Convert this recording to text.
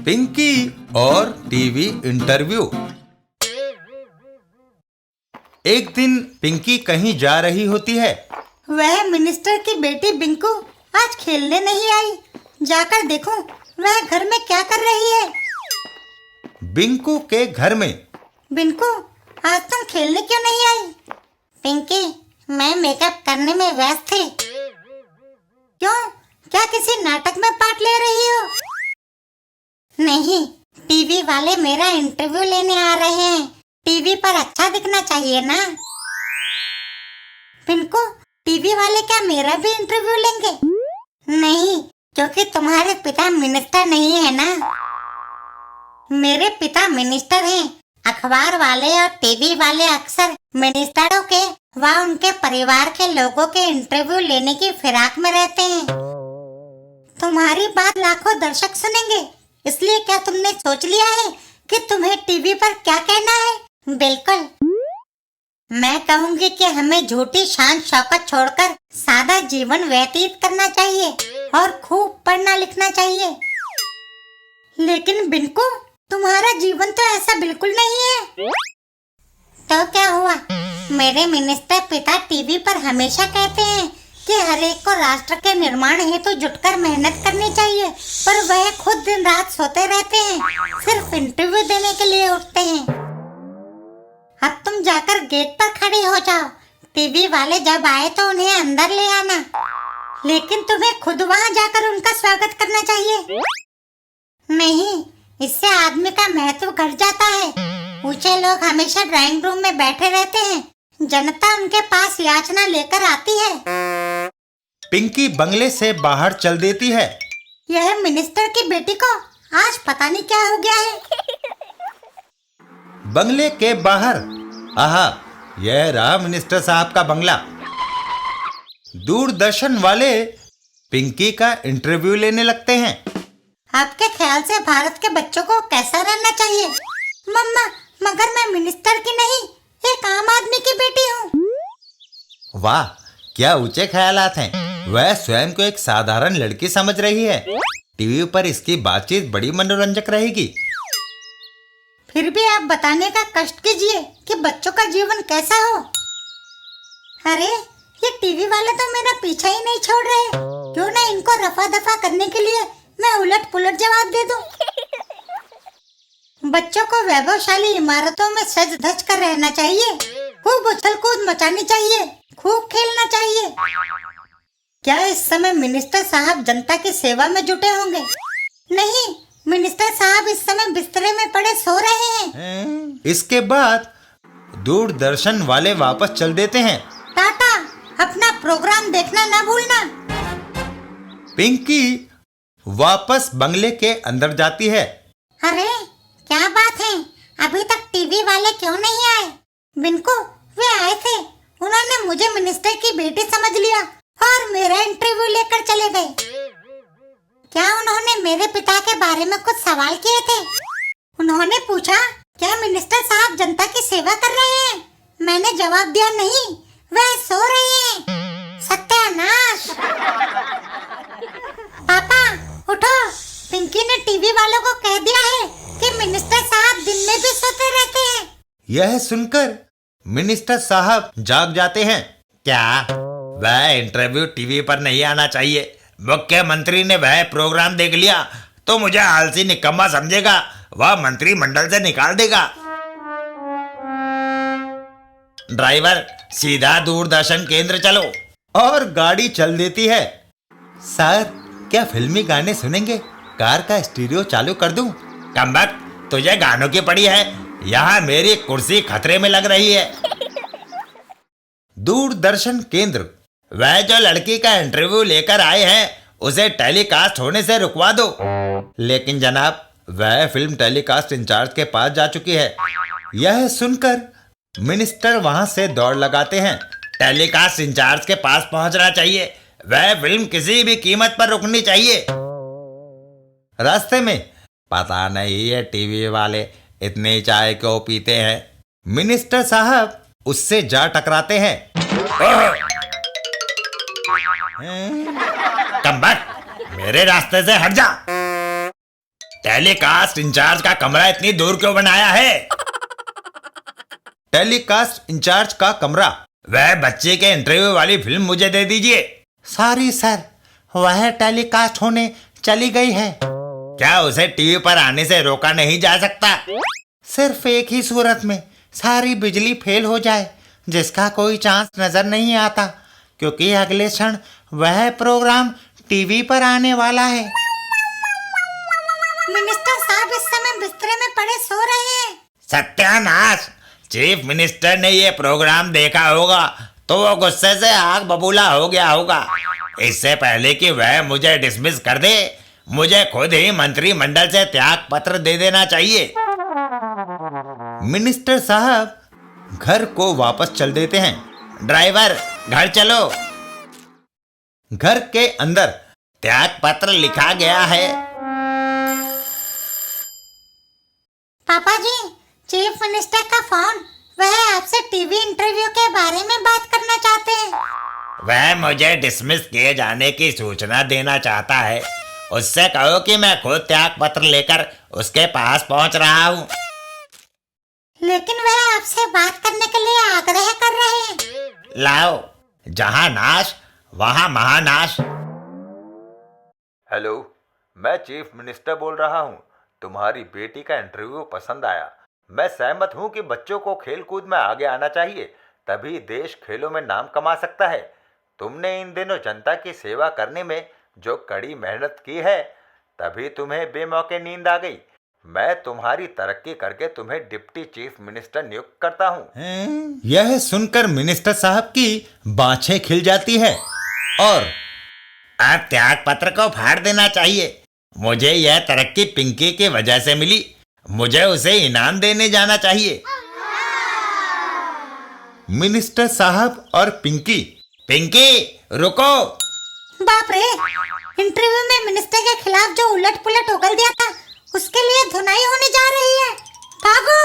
पिंकी और TV interview. एक दिन पिंकी कहीं जा रही होती है। वह मिनिस्टर की बेटी बिंकू आज खेलने नहीं आई। जाकर देखूं वह घर में क्या कर रही है। बिंकू के घर में। बिंकू, आज तुम खेलने क्यों नहीं आई? पिंकी, मैं मेकअप करने में व्यस्त थी। क्यों, क्या किसी नाटक में पार्ट ले रही हो? नहीं, टीवी वाले मेरा इंटरव्यू लेने आ रहे हैं। टीवी पर अच्छा दिखना चाहिए ना। पिंकू, टीवी वाले क्या मेरा भी इंटरव्यू लेंगे? नहीं, क्योंकि तुम्हारे पिता मिनिस्टर नहीं है ना। मेरे पिता मिनिस्टर हैं। अखबार वाले और टीवी वाले अक्सर मिनिस्टरों के व उनके परिवार के लोगों के इंटरव्यू लेने की फिराक में रहते हैं। तुम्हारी बात लाखों दर्शक सुनेंगे, इसलिए क्या तुमने सोच लिया है कि तुम्हें टीवी पर क्या कहना है? बिल्कुल, मैं कहूँगी कि हमें झूठी शान शौकत छोड़कर सादा जीवन व्यतीत करना चाहिए और खूब पढ़ना लिखना चाहिए। लेकिन बिंकू, तुम्हारा जीवन तो ऐसा बिल्कुल नहीं है। तो क्या हुआ? मेरे मिनिस्टर पिता टीवी पर हमेशा कहते हैं कि हर एक को राष्ट्र के निर्माण हेतु जुटकर मेहनत करनी चाहिए, पर वह खुद दिन रात सोते रहते हैं, सिर्फ इंटरव्यू देने के लिए उठते हैं। अब तुम जाकर गेट पर खड़ी हो जाओ। टीवी वाले जब आए तो उन्हें अंदर ले आना, लेकिन तुम्हें खुद वहां जाकर उनका स्वागत करना चाहिए। नहीं, इससे आदमी का महत्व घट जाता है। ऊंचे लोग हमेशा ड्राइंग रूम में बैठे रहते हैं, जनता उनके पास याचना लेकर आती है। पिंकी बंगले से बाहर चल देती है। यह मिनिस्टर की बेटी को आज पता नहीं क्या हो गया है। बंगले के बाहर, आहा, यह रहा मिनिस्टर साहब का बंगला। दूरदर्शन वाले पिंकी का इंटरव्यू लेने लगते हैं। आपके ख्याल से भारत के बच्चों को कैसा रहना चाहिए? मम्मा, मगर मैं मिनिस्टर की नहीं, एक आम आदमी की बेटी हूँ। वाह, क्या ऊंचे ख्यालात हैं। वह स्वयं को एक साधारण लड़की समझ रही है। टीवी पर इसकी बातचीत बड़ी मनोरंजक रहेगी। फिर भी आप बताने का कष्ट कीजिए कि बच्चों का जीवन कैसा हो। अरे, ये टीवी वाले तो मेरा पीछा ही नहीं छोड़ रहे। क्यों ना इनको रफा दफा करने के लिए मैं उलट पुलट जवाब दे दूं। बच्चों को वैभवशाली इमारतों में सज धज कर रहना चाहिए, खूब उछल कूद मचानी चाहिए, खूब खेलना चाहिए। क्या इस समय मिनिस्टर साहब जनता की सेवा में जुटे होंगे? नहीं, मिनिस्टर साहब इस समय बिस्तरे में पड़े सो रहे हैं। इसके बाद दूरदर्शन वाले वापस चल देते हैं। टाटा, अपना प्रोग्राम देखना ना भूलना। पिंकी वापस बंगले के अंदर जाती है। अरे, क्या बात है, अभी तक टीवी वाले क्यों नहीं आए? बिंकू, वे आए थे। उन्होंने मुझे मिनिस्टर की बेटी समझ लिया और मेरा इंटरव्यू लेकर चले गए। क्या उन्होंने मेरे पिता के बारे में कुछ सवाल किए थे? उन्होंने पूछा, क्या मिनिस्टर साहब जनता की सेवा कर रहे हैं? मैंने जवाब दिया, नहीं, वह सो रहे हैं। सत्यानाश! पापा, उठो, पिंकी ने टीवी वालों को कह दिया है कि मिनिस्टर साहब दिन में भी सोते रहते हैं। यह सुनकर मिनिस्टर साहब जाग जाते हैं। क्या वह इंटरव्यू टीवी पर नहीं आना चाहिए? मुख्यमंत्री ने वह प्रोग्राम देख लिया तो मुझे आलसी निकम्मा समझेगा, वह मंत्रिमंडल से निकाल देगा। ड्राइवर, सीधा दूरदर्शन केंद्र चलो। और गाड़ी चल देती है। सर, क्या फिल्मी गाने सुनेंगे? कार का स्टीरियो चालू कर दूं? कमबख्त, तुझे गानों की पड़ी है? यहाँ मेरी कुर्सी खतरे में लग रही है। दूरदर्शन केंद्र, वह जो लड़की का इंटरव्यू लेकर आए हैं उसे टेलीकास्ट होने से रुकवा दो। लेकिन जनाब, वह फिल्म टेलीकास्ट इंचार्ज के पास जा चुकी है। यह सुनकर मिनिस्टर वहां से दौड़ लगाते हैं। टेलीकास्ट इंचार्ज के पास पहुंचना चाहिए, वह फिल्म किसी भी कीमत पर रुकनी चाहिए। रास्ते में पता नहीं ये टीवी वाले इतनी चाय क्यों पीते हैं। मिनिस्टर साहब उससे जा टकराते हैं। कमबख्त, मेरे रास्ते से हट जा। टेलीकास्ट इंचार्ज का कमरा इतनी दूर क्यों बनाया है? टेलीकास्ट इंचार्ज का कमरा? वह बच्चे के इंटरव्यू वाली फिल्म मुझे दे दीजिए। सॉरी सर, वह टेलीकास्ट होने चली गई है। क्या उसे टीवी पर आने से रोका नहीं जा सकता? सिर्फ एक ही सूरत में सारी बिजली फेल हो जाए, जिसका कोई चांस नजर नहीं आता, क्योंकि अगले क्षण वह प्रोग्राम टीवी पर आने वाला है। मिनिस्टर साहब इस समय बिस्तरे में पड़े सो रहे हैं। सत्यानाश! चीफ मिनिस्टर ने ये प्रोग्राम देखा होगा तो वो गुस्से से आग बबूला हो गया होगा। इससे पहले कि वह मुझे डिसमिस कर दे, मुझे खुद ही मंत्रिमंडल से त्याग पत्र दे देना चाहिए। मिनिस्टर साहब घर को वापस चल देते हैं। ड्राइवर, घर चलो। घर के अंदर त्याग पत्र लिखा गया है। पापा जी, चीफ मिनिस्टर का फोन। वह आपसे टीवी इंटरव्यू के बारे में बात करना चाहते हैं। वह मुझे डिसमिस किए जाने की सूचना देना चाहता है। उससे कहो कि मैं खुद त्याग पत्र लेकर उसके पास पहुंच रहा हूँ। लेकिन वह आपसे बात करने के लिए आग्रह कर रहे हैं। लाओ, जहाँ नाश वहाँ महानाश। हेलो, मैं चीफ मिनिस्टर बोल रहा हूँ। तुम्हारी बेटी का इंटरव्यू पसंद आया। मैं सहमत हूँ कि बच्चों को खेल कूद में आगे आना चाहिए, तभी देश खेलों में नाम कमा सकता है। तुमने इन दिनों जनता की सेवा करने में जो कड़ी मेहनत की है, तभी तुम्हें बेमौके नींद आ गई। मैं तुम्हारी तरक्की करके तुम्हें डिप्टी चीफ मिनिस्टर नियुक्त करता हूँ। यह सुनकर मिनिस्टर साहब की बाँछें खिल जाती है और अब त्याग पत्र को फाड़ देना चाहिए। मुझे यह तरक्की पिंकी की वजह से मिली। मुझे उसे इनाम देने जाना चाहिए। मिनिस्टर साहब और पिंकी। पिंकी, रुको। बाप रे, इंटरव्यू में मिनिस्टर के खिलाफ जो उलट पुलट उगल दिया था, उसके लिए धुनाई होने जा रही है। भागो।